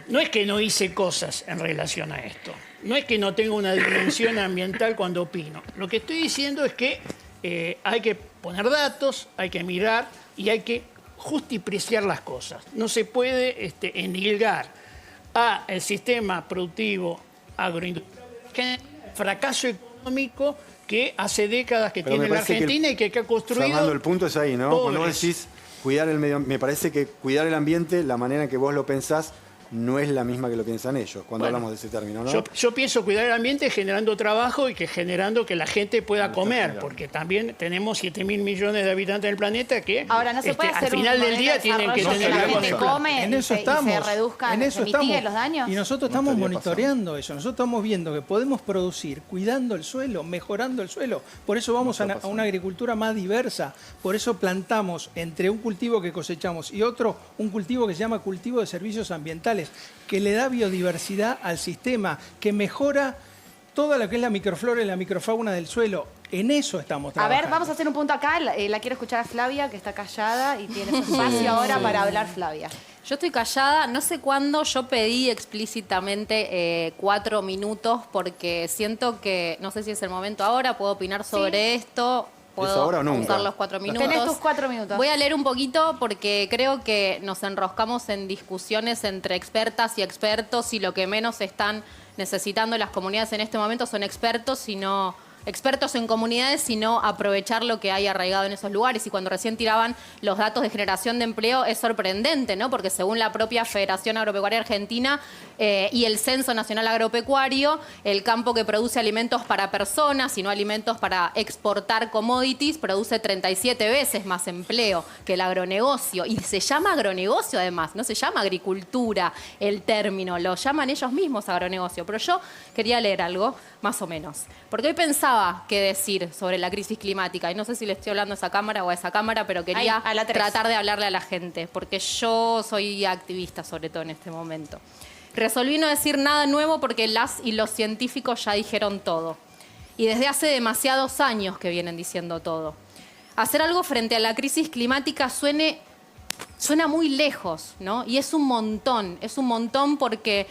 no es que no hice cosas en relación a esto. No es que no tenga una dimensión ambiental cuando opino. Lo que estoy diciendo es que hay que poner datos, hay que mirar y hay que justipreciar las cosas. No se puede endilgar al sistema productivo agroindustrial que fracaso económico que hace décadas que Pero me tiene la parece que Argentina y que ha construido. Fernando, el punto es ahí, ¿no? Cuando vos pobres. decís cuidar el medio, me parece que cuidar el ambiente, la manera en que vos lo pensás, no es la misma que lo piensan ellos cuando Bueno, hablamos de ese término, ¿no? Yo pienso cuidar el ambiente generando trabajo y que generando que la gente pueda comer, porque también tenemos 7.000 millones de habitantes en el planeta que Ahora, no se puede al hacer final un del modelo día de tienen que desarrollo tener que la algo gente de come En eso y estamos. se reduzcan, En eso se mitiguen estamos. los daños. Y nosotros estamos monitoreando eso. Nosotros estamos viendo que podemos producir cuidando el suelo, mejorando el suelo. Por eso vamos a una agricultura más diversa. Por eso plantamos entre un cultivo que cosechamos y otro un cultivo que se llama cultivo de servicios ambientales, que le da biodiversidad al sistema, que mejora toda lo que es la microflora y la microfauna del suelo. En eso estamos A trabajando. ver, vamos a hacer un punto acá. La quiero escuchar a Flavia, que está callada y tiene su espacio ahora para hablar Flavia. Yo estoy callada, no sé cuándo yo pedí explícitamente 4 minutos porque siento que, no sé si es el momento ahora, puedo opinar sobre esto. ¿Es ahora o nunca? Usar los 4 minutos. Tenés tus 4 minutos. Voy a leer un poquito porque creo que nos enroscamos en discusiones entre expertas y expertos y lo que menos están necesitando las comunidades en este momento son expertos en comunidades, sino aprovechar lo que hay arraigado en esos lugares. Y cuando recién tiraban los datos de generación de empleo es sorprendente, ¿no? Porque según la propia Federación Agropecuaria Argentina y el Censo Nacional Agropecuario, el campo que produce alimentos para personas y no alimentos para exportar commodities produce 37 veces más empleo que el agronegocio. Y se llama agronegocio además, no se llama agricultura el término, lo llaman ellos mismos agronegocio. Pero yo quería leer algo, más o menos. Porque hoy pensaba qué decir sobre la crisis climática. Y no sé si le estoy hablando a esa cámara o a esa cámara, pero quería Ahí, a la 3. tratar de hablarle a la gente. Porque yo soy activista, sobre todo en este momento. Resolví no decir nada nuevo porque las y los científicos ya dijeron todo. Y desde hace demasiados años que vienen diciendo todo. Hacer algo frente a la crisis climática suena muy lejos, ¿no? Y es un montón porque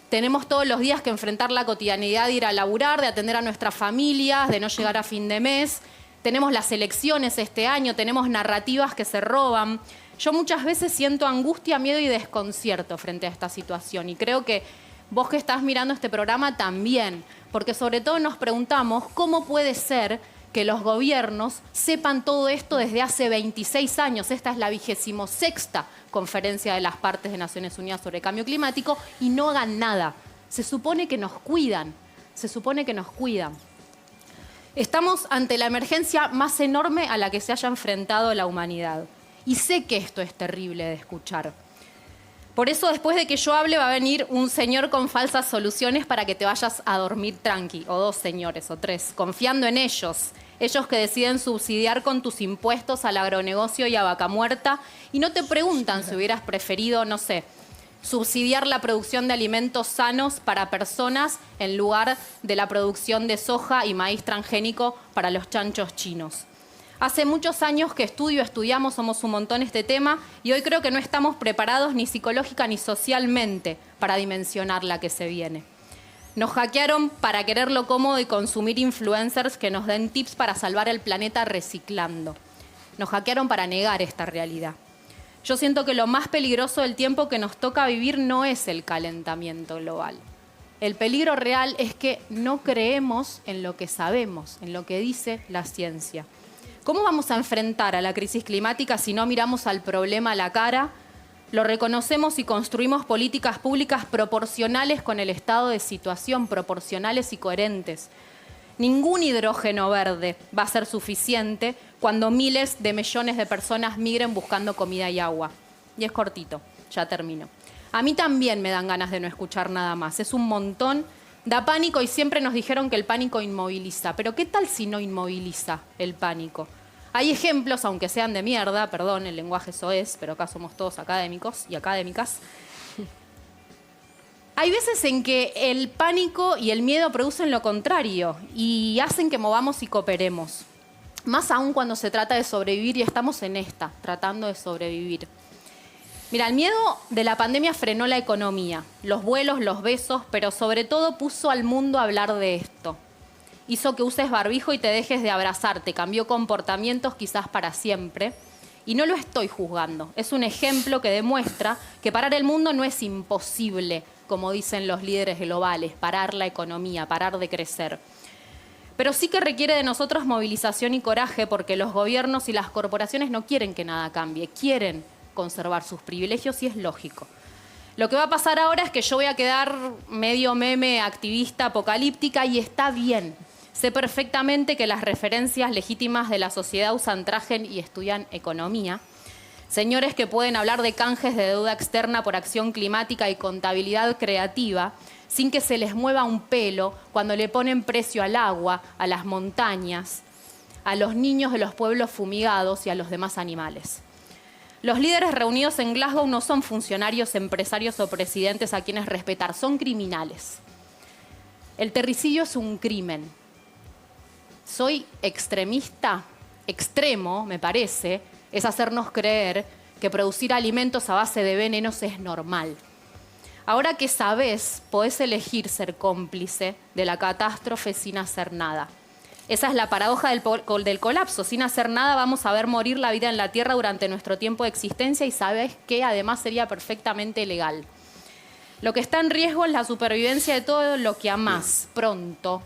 tenemos todos los días que enfrentar la cotidianidad de ir a laburar, de atender a nuestras familias, de no llegar a fin de mes. Tenemos las elecciones este año, tenemos narrativas que se roban. Yo muchas veces siento angustia, miedo y desconcierto frente a esta situación. Y creo que vos que estás mirando este programa también, porque sobre todo nos preguntamos cómo puede ser que los gobiernos sepan todo esto desde hace 26 años. Esta es la 26ª conferencia de las partes de Naciones Unidas sobre cambio climático y no hagan nada. Se supone que nos cuidan, Estamos ante la emergencia más enorme a la que se haya enfrentado la humanidad. Y sé que esto es terrible de escuchar. Por eso, después de que yo hable, va a venir un señor con falsas soluciones para que te vayas a dormir tranqui, o 2 señores, o 3, confiando en ellos. Ellos que deciden subsidiar con tus impuestos al agronegocio y a Vaca Muerta, y no te preguntan si hubieras preferido, no sé, subsidiar la producción de alimentos sanos para personas en lugar de la producción de soja y maíz transgénico para los chanchos chinos. Hace muchos años que estudiamos, somos un montón este tema, y hoy creo que no estamos preparados ni psicológica ni socialmente para dimensionar la que se viene. Nos hackearon para quererlo cómodo y consumir influencers que nos den tips para salvar el planeta reciclando. Nos hackearon para negar esta realidad. Yo siento que lo más peligroso del tiempo que nos toca vivir no es el calentamiento global. El peligro real es que no creemos en lo que sabemos, en lo que dice la ciencia. ¿Cómo vamos a enfrentar a la crisis climática si no miramos al problema a la cara, lo reconocemos y construimos políticas públicas proporcionales con el estado de situación, proporcionales y coherentes? Ningún hidrógeno verde va a ser suficiente cuando miles de millones de personas migren buscando comida y agua. Y es cortito, ya termino. A mí también me dan ganas de no escuchar nada más. Es un montón, da pánico y siempre nos dijeron que el pánico inmoviliza. Pero ¿qué tal si no inmoviliza el pánico? Hay ejemplos, aunque sean de mierda, perdón, el lenguaje soez, pero acá somos todos académicos y académicas. Hay veces en que el pánico y el miedo producen lo contrario y hacen que movamos y cooperemos. Más aún cuando se trata de sobrevivir y estamos en esta, tratando de sobrevivir. Mira, el miedo de la pandemia frenó la economía, los vuelos, los besos, pero sobre todo puso al mundo a hablar de esto. Hizo que uses barbijo y te dejes de abrazarte, cambió comportamientos quizás para siempre. Y no lo estoy juzgando, es un ejemplo que demuestra que parar el mundo no es imposible, como dicen los líderes globales, parar la economía, parar de crecer. Pero sí que requiere de nosotros movilización y coraje porque los gobiernos y las corporaciones no quieren que nada cambie, quieren conservar sus privilegios y es lógico. Lo que va a pasar ahora es que yo voy a quedar medio meme, activista, apocalíptica y está bien. Sé perfectamente que las referencias legítimas de la sociedad usan traje y estudian economía. Señores que pueden hablar de canjes de deuda externa por acción climática y contabilidad creativa sin que se les mueva un pelo cuando le ponen precio al agua, a las montañas, a los niños de los pueblos fumigados y a los demás animales. Los líderes reunidos en Glasgow no son funcionarios, empresarios o presidentes a quienes respetar, son criminales. El terricidio es un crimen. Soy extremista, extremo, me parece, es hacernos creer que producir alimentos a base de venenos es normal. Ahora que sabés, podés elegir ser cómplice de la catástrofe sin hacer nada. Esa es la paradoja del colapso. Sin hacer nada vamos a ver morir la vida en la Tierra durante nuestro tiempo de existencia y sabés que además sería perfectamente legal. Lo que está en riesgo es la supervivencia de todo lo que amás, pronto,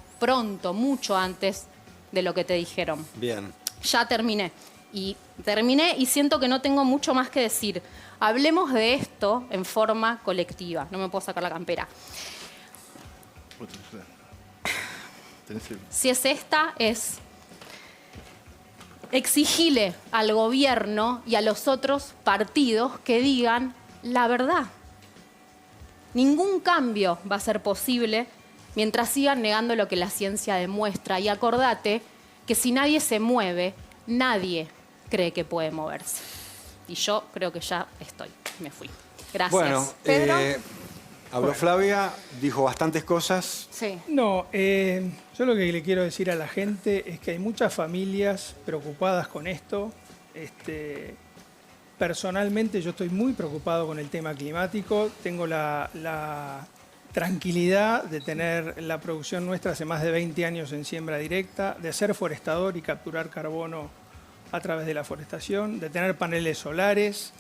mucho antes de lo que te dijeron. Bien. Ya terminé y siento que no tengo mucho más que decir. Hablemos de esto en forma colectiva. No me puedo sacar la campera. Si es esta, es exigirle al gobierno y a los otros partidos que digan la verdad. Ningún cambio va a ser posible mientras sigan negando lo que la ciencia demuestra. Y acordate que si nadie se mueve, nadie cree que puede moverse. Y yo creo que ya estoy. Me fui. Gracias. Bueno, Pedro. Habló Flavia, dijo bastantes cosas. Sí. No, yo lo que le quiero decir a la gente es que hay muchas familias preocupadas con esto. Personalmente yo estoy muy preocupado con el tema climático. Tengo la tranquilidad de tener la producción nuestra hace más de 20 años en siembra directa, de ser forestador y capturar carbono a través de la forestación, de tener paneles solares,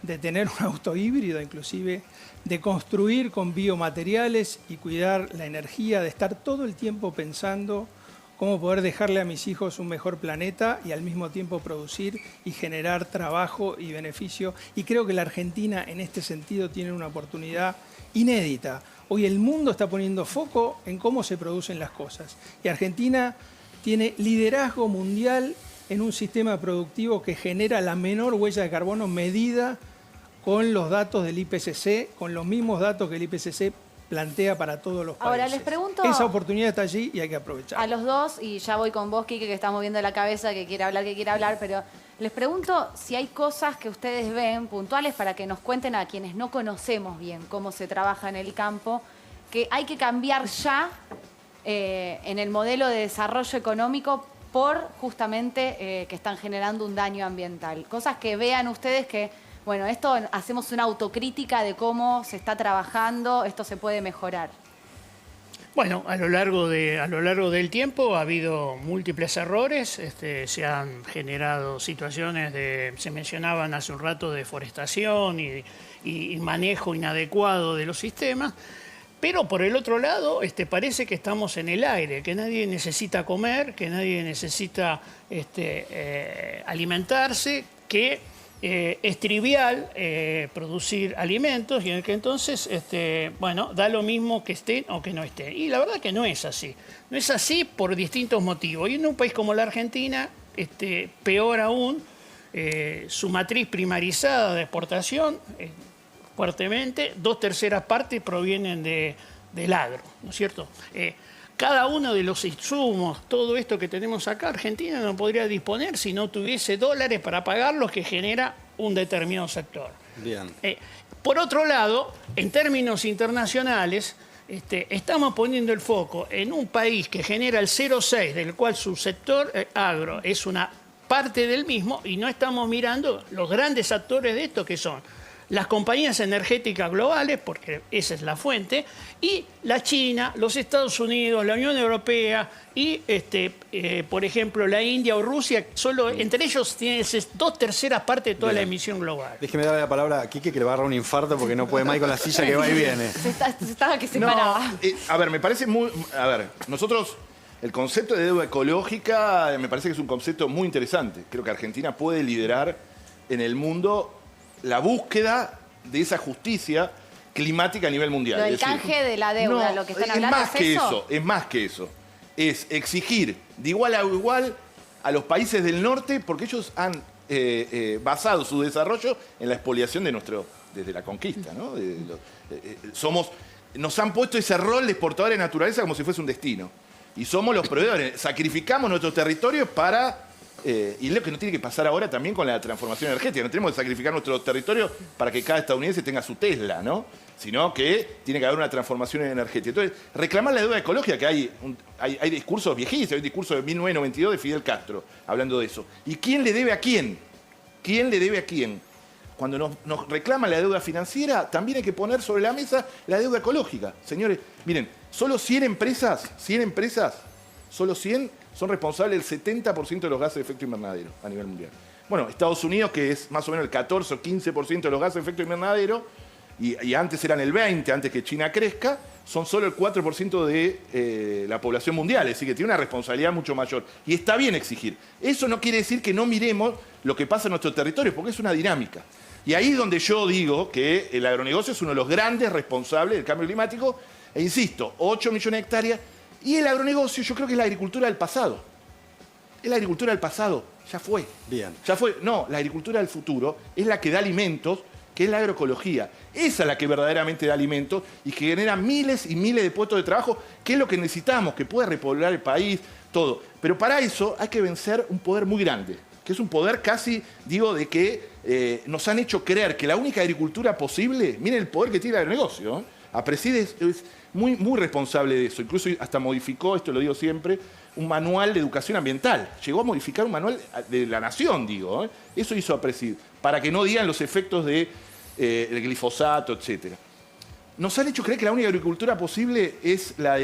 de tener un auto híbrido inclusive, de construir con biomateriales y cuidar la energía, de estar todo el tiempo pensando cómo poder dejarle a mis hijos un mejor planeta y al mismo tiempo producir y generar trabajo y beneficio. Y creo que la Argentina en este sentido tiene una oportunidad inédita. Hoy el mundo está poniendo foco en cómo se producen las cosas. Y Argentina tiene liderazgo mundial en un sistema productivo que genera la menor huella de carbono medida con los datos del IPCC, con los mismos datos que el IPCC plantea para todos los países. Ahora les pregunto... Esa oportunidad está allí y hay que aprovecharla. A los dos, y ya voy con vos, Quique, que está moviendo la cabeza, que quiere hablar, pero les pregunto si hay cosas que ustedes ven puntuales para que nos cuenten a quienes no conocemos bien cómo se trabaja en el campo, que hay que cambiar ya en el modelo de desarrollo económico por justamente que están generando un daño ambiental. Cosas que vean ustedes que, bueno, esto hacemos una autocrítica de cómo se está trabajando, esto se puede mejorar. Bueno, a lo largo del tiempo ha habido múltiples errores, se han generado situaciones se mencionaban hace un rato, de deforestación y manejo inadecuado de los sistemas, pero por el otro lado parece que estamos en el aire, que nadie necesita comer, que nadie necesita alimentarse, que es trivial producir alimentos y en el que entonces, bueno, da lo mismo que estén o que no estén. Y la verdad que no es así. No es así por distintos motivos. Y en un país como la Argentina, peor aún, su matriz primarizada de exportación, fuertemente, 2/3 partes provienen del agro, ¿no es cierto? Cada uno de los insumos, todo esto que tenemos acá, Argentina no podría disponer si no tuviese dólares para pagar los que genera un determinado sector. Bien. Por otro lado, en términos internacionales, estamos poniendo el foco en un país que genera el 0,6, del cual su sector agro es una parte del mismo, y no estamos mirando los grandes actores de esto, que son las compañías energéticas globales, porque esa es la fuente, y la China, los Estados Unidos, la Unión Europea y, por ejemplo, la India o Rusia, solo entre ellos tienen 2/3 partes de toda la emisión global. Déjeme darle la palabra a Quique, que le va a agarrar un infarto porque no puede más ir con la silla que va y viene. Se estaba que se paraba. A ver, me parece muy... A ver, nosotros... El concepto de deuda ecológica me parece que es un concepto muy interesante. Creo que Argentina puede liderar en el mundo la búsqueda de esa justicia climática a nivel mundial. Lo del canje de la deuda, lo que están hablando, más que eso. Es más que eso. Es exigir de igual a igual a los países del norte, porque ellos han basado su desarrollo en la expoliación desde la conquista, ¿no? Nos han puesto ese rol de exportadores de naturaleza como si fuese un destino. Y somos los proveedores. Sacrificamos nuestros territorios para... y lo que no tiene que pasar ahora también con la transformación energética. No tenemos que sacrificar nuestros territorios para que cada estadounidense tenga su Tesla, ¿no? Sino que tiene que haber una transformación energética. Entonces, reclamar la deuda ecológica, que hay discursos viejísimos, hay un discurso de 1992 de Fidel Castro hablando de eso. ¿Y quién le debe a quién? ¿Quién le debe a quién? Cuando nos reclama la deuda financiera, también hay que poner sobre la mesa la deuda ecológica. Señores, miren, solo 100 empresas, solo 100 son responsables del 70% de los gases de efecto invernadero a nivel mundial. Bueno, Estados Unidos, que es más o menos el 14 o 15% de los gases de efecto invernadero, y antes eran el 20%, antes que China crezca, son solo el 4% de la población mundial, es decir, que tiene una responsabilidad mucho mayor. Y está bien exigir. Eso no quiere decir que no miremos lo que pasa en nuestros territorios, porque es una dinámica. Y ahí es donde yo digo que el agronegocio es uno de los grandes responsables del cambio climático, e insisto, 8 millones de hectáreas, y el agronegocio yo creo que es la agricultura del pasado. Es la agricultura del pasado, ya fue. Bien. Ya fue. No, la agricultura del futuro es la que da alimentos, que es la agroecología. Esa es la que verdaderamente da alimentos y que genera miles y miles de puestos de trabajo, que es lo que necesitamos, que pueda repoblar el país, todo. Pero para eso hay que vencer un poder muy grande, que es un poder casi, digo, de que nos han hecho creer que la única agricultura posible, miren el poder que tiene el agronegocio, Apreside es muy, muy responsable de eso. Incluso hasta modificó, esto lo digo siempre, un manual de educación ambiental. Llegó a modificar un manual de la nación, digo. Eso hizo Apreside, para que no digan los efectos del glifosato, etc. Nos han hecho creer que la única agricultura posible es la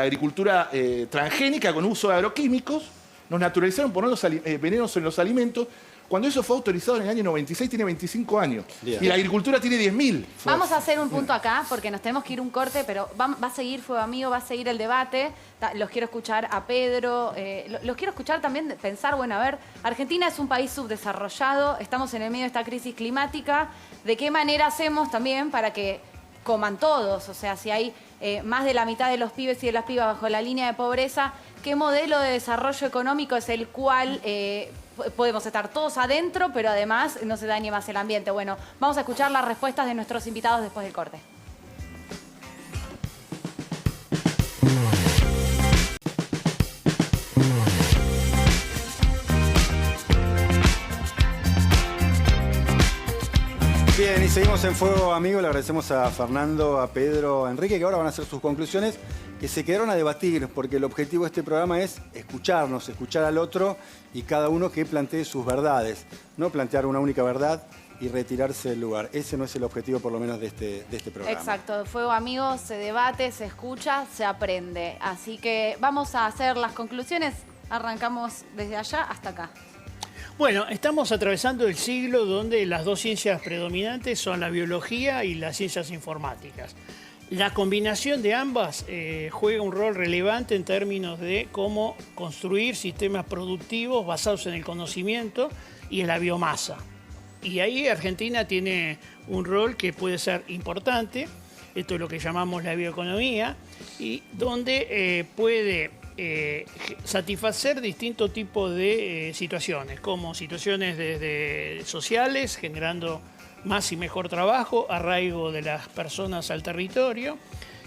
agricultura transgénica con uso de agroquímicos. Nos naturalizaron poner los venenos en los alimentos. Cuando eso fue autorizado en el año 96, tiene 25 años. Bien. Y la agricultura tiene 10.000. Vamos a hacer un punto acá, porque nos tenemos que ir un corte, pero va a seguir Fuego Amigo, va a seguir el debate. Los quiero escuchar a Pedro, los quiero escuchar también pensar, bueno, a ver, Argentina es un país subdesarrollado, estamos en el medio de esta crisis climática. ¿De qué manera hacemos también para que coman todos? O sea, si hay más de la mitad de los pibes y de las pibas bajo la línea de pobreza, ¿qué modelo de desarrollo económico es el cual podemos estar todos adentro, pero además no se dañe más el ambiente? Bueno, vamos a escuchar las respuestas de nuestros invitados después del corte. Bien, y seguimos en Fuego Amigo. Le agradecemos a Fernando, a Pedro, a Enrique, que ahora van a hacer sus conclusiones, que se quedaron a debatir, porque el objetivo de este programa es escucharnos, escuchar al otro y cada uno que plantee sus verdades. No plantear una única verdad, y retirarse del lugar. Ese no es el objetivo, por lo menos, de este programa. Exacto, Fuego Amigo se debate, se escucha, se aprende. Así que vamos a hacer las conclusiones. Arrancamos desde allá hasta acá. Bueno, estamos atravesando el siglo donde las dos ciencias predominantes son la biología y las ciencias informáticas. La combinación de ambas juega un rol relevante en términos de cómo construir sistemas productivos basados en el conocimiento y en la biomasa. Y ahí Argentina tiene un rol que puede ser importante, esto es lo que llamamos la bioeconomía, y donde puede satisfacer distintos tipos de situaciones, como situaciones desde sociales, generando más y mejor trabajo, arraigo de las personas al territorio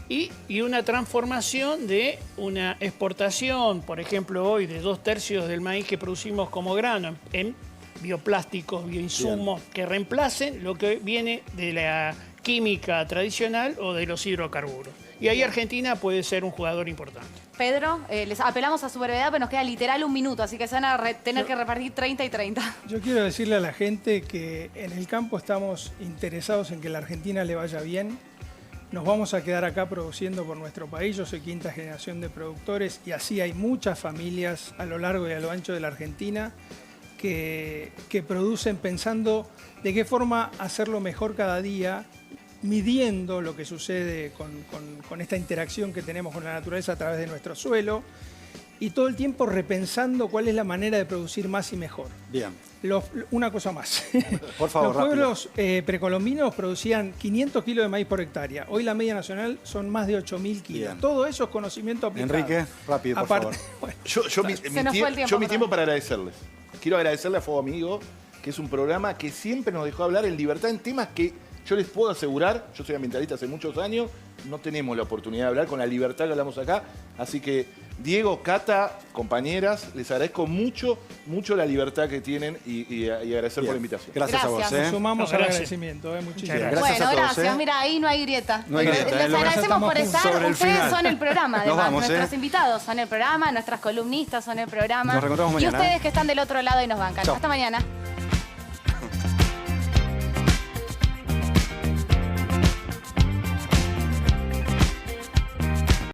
y una transformación de una exportación, por ejemplo, hoy de 2/3 del maíz que producimos como grano en bioplásticos, bioinsumos que reemplacen lo que viene de la química tradicional o de los hidrocarburos. Y ahí Argentina puede ser un jugador importante. Pedro, les apelamos a su brevedad, pero nos queda literal 1 minuto, así que se van a tener que repartir 30 y 30. Yo quiero decirle a la gente que en el campo estamos interesados en que la Argentina le vaya bien. Nos vamos a quedar acá produciendo por nuestro país. Yo soy 5ª generación de productores y así hay muchas familias a lo largo y a lo ancho de la Argentina que producen pensando de qué forma hacerlo mejor cada día, midiendo lo que sucede con esta interacción que tenemos con la naturaleza a través de nuestro suelo y todo el tiempo repensando cuál es la manera de producir más y mejor. Bien. Una cosa más. Por favor, los pueblos precolombinos producían 500 kilos de maíz por hectárea. Hoy la media nacional son más de 8.000 kilos. Bien. Todo eso es conocimiento aplicado. Enrique, rápido, por favor. Bueno, Yo mi tiempo para agradecerles. Quiero agradecerle a Fuego Amigo, que es un programa que siempre nos dejó hablar en libertad en temas que yo les puedo asegurar, yo soy ambientalista hace muchos años, no tenemos la oportunidad de hablar con la libertad que hablamos acá. Así que, Diego, Cata, compañeras, les agradezco mucho la libertad que tienen y agradecer por la invitación. Gracias a vos. Nos sumamos al agradecimiento. Muchísimas gracias. Bueno, a todos, gracias. Mira, ahí no hay grieta. No hay grieta, Les agradecemos por estar. Ustedes son el programa, además. Vamos, nuestros invitados son el programa, nuestras columnistas son el programa. Nos reencontramos y mañana. ustedes que están del otro lado y nos bancan. Chau. Hasta mañana.